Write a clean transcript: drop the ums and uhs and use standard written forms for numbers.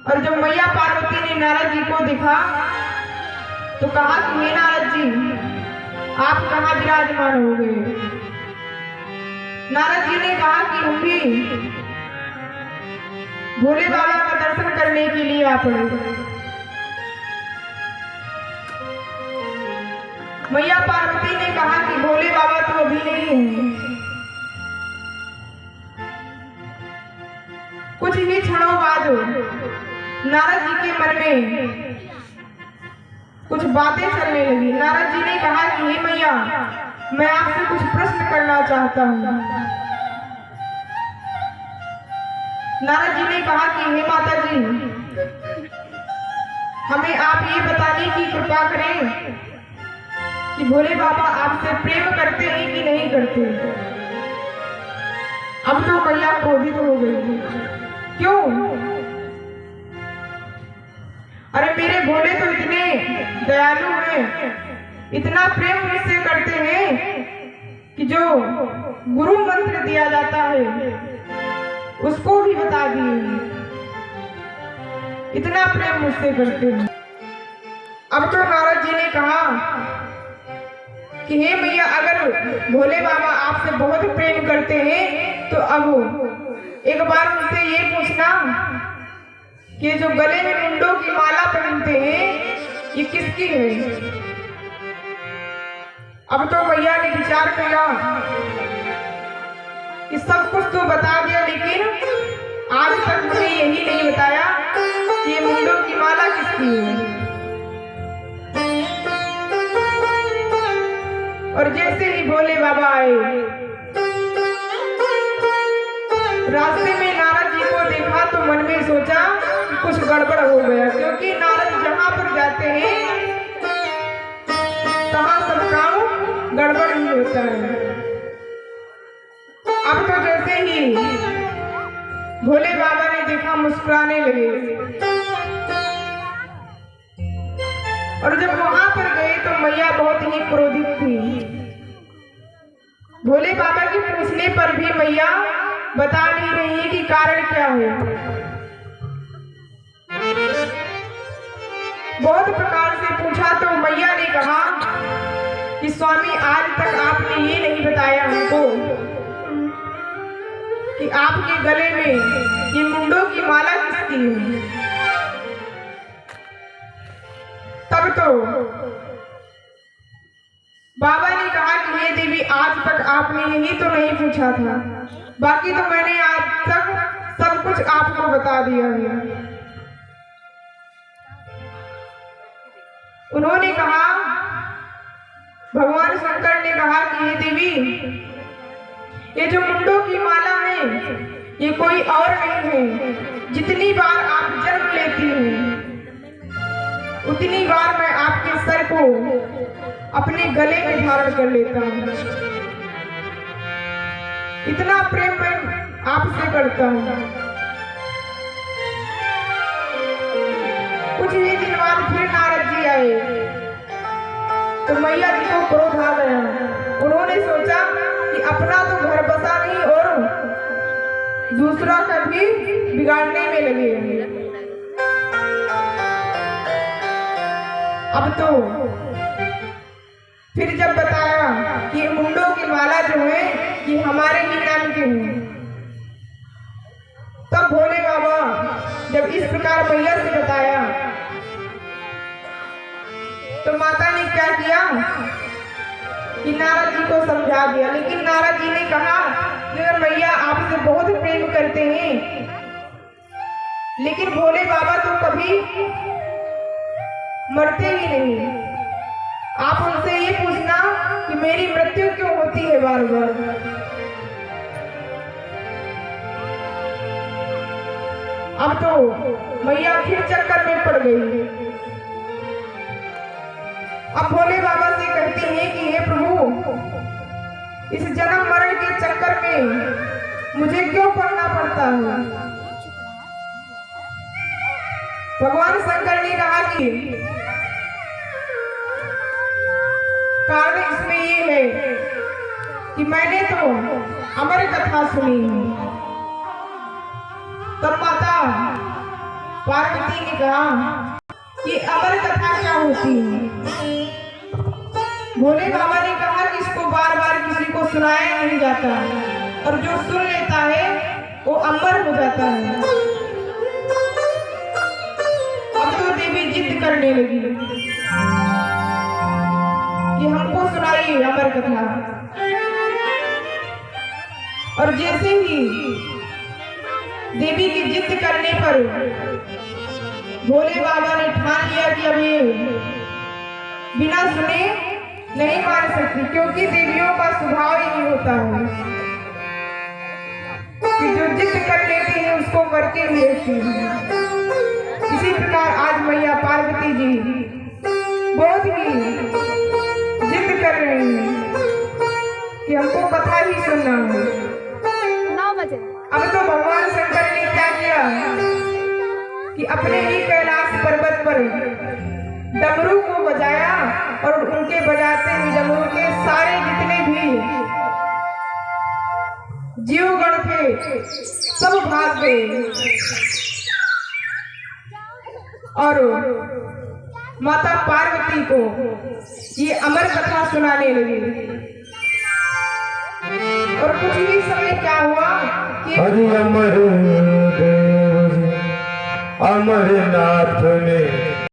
और जब मैया पार्वती ने नारद जी को देखा तो कहा कि हे नारद जी, आप कहाँ विराजमान हो गए। नारद जी ने कहा कि हम भी भोले बाबा का दर्शन करने के लिए आ पड़े। मैया पार्वती ने कहा कि भोले बाबा तो अभी नहीं है, कुछ ही क्षणों बाद नारद जी के मन में कुछ बातें चलने लगी। नारद जी ने कहा कि हे मैया, मैं आपसे कुछ प्रश्न करना चाहता हूँ। नारद जी ने कहा कि हे माता जी, हमें आप ये बताने की कृपा करें कि भोले बाबा आपसे प्रेम करते हैं कि नहीं करते। अब तो मैया क्रोधित हो गई। क्यों? अरे मेरे भोले तो इतने दयालु हैं, इतना प्रेम मुझसे करते हैं कि जो गुरु मंत्र दिया जाता है उसको भी बता दिए, इतना प्रेम मुझसे करते हैं। अब तो नारद जी ने कहा कि हे मैया, अगर भोले बाबा आपसे बहुत प्रेम करते हैं तो अब एक बार मुझसे ये पूछना कि जो गले में मुंडों की माला पहनते हैं ये किसकी है। अब तो मैया ने विचार किया कि सब कुछ तो बता दिया, लेकिन आज तक मुझे यही नहीं बताया कि ये मुंडों की माला किसकी है। और जैसे ही भोले बाबा आए, रास्ते में नारद जी को देखा तो मन में सोचा कि कुछ गड़बड़ हो गया, क्योंकि नारद जहां पर जाते हैं तहां सब काम गड़बड़ ही होता है। अब तो जैसे ही भोले बाबा ने देखा मुस्कुराने लगे, और जब वहां पर गए तो मैया बहुत ही क्रोधित थी। भोले बाबा के पूछने पर भी मैया बता नहीं रही है कि कारण क्या है। बहुत प्रकार से पूछा तो मैया ने कहा कि स्वामी, आज तक आपने ये नहीं बताया हमको कि आपके गले में ये मुंडों की माला किसकी है। तब तो बाबा ने कहा कि हे देवी, आज तक आपने यही तो नहीं पूछा था, बाकी तो मैंने आज तक सब कुछ आपको बता दिया है। उन्होंने कहा, भगवान शंकर ने कहा कि हे देवी, ये जो मुंडों की माला है ये कोई और नहीं है। जितनी बार आप जन्म लेती हैं उतनी बार मैं आपके सर को अपने गले में धारण कर लेता हूँ। इतना प्रेम मैं आपसे करता हूँ। कुछ ही दिन बाद फिर नारद जी आए तो मैया जी को क्रोध आ गया। उन्होंने सोचा कि अपना तो घर बसा नहीं और दूसरा का भी बिगाड़ने में लगे। अब तो फिर जब बताया कि मुंडों की माला जो है ये हमारे ही नाम के हैं, तब भोले बाबा जब इस प्रकार मैया से बताया तो माता ने क्या किया कि नारद जी को समझा दिया। लेकिन नारद जी ने कहा कि अगर मैया आपसे बहुत प्रेम करते हैं, लेकिन भोले बाबा तो कभी मरते ही नहीं। आप उनसे ये पूछना कि मेरी मृत्यु क्यों होती है बार बार। अब तो मैया फिर चक्कर में पड़ गई। अब भोले बाबा से कहती हैं कि हे प्रभु, इस जन्म मरण के चक्कर में मुझे क्यों पड़ना पड़ता है। भगवान शंकर ने कहा कि कारण इसमें ये है कि मैंने तो अमर कथा सुनी है। तब माता पार्वती ने कहा कि अमर कथा क्या होती है। भोले बाबा ने कहा कि इसको बार बार किसी को सुनाया नहीं जाता और जो सुन लेता है वो अमर हो जाता है। अब तो देवी जिद करने लगी कि हमको सुनाइए अमर कथा। और जैसे ही देवी की जिद करने पर भोले बाबा ने ठान लिया कि अब ये बिना सुने नहीं मान सकती, क्योंकि देवियों का स्वभाव ही नहीं होता है कि जो जिद कर लेती है उसको करके ही रहती है। इसी प्रकार आज मैया पार्वती जी बहुत ही जिद कर रही हैं कि हमको कथा ही सुनना है। 9 बजे। अब तो भगवान शंकर ने क्या किया कि अपने ही कैलाश पर्वत पर डमरू को बजाया और उनके बजाते हुए डमरू के सारे जितने भी जीवगण थे सब भाग गए और माता पार्वती को ये अमर कथा सुनाने लगी। और कुछ ही समय क्या हुआ कि हरि अमर देव अमरनाथ ने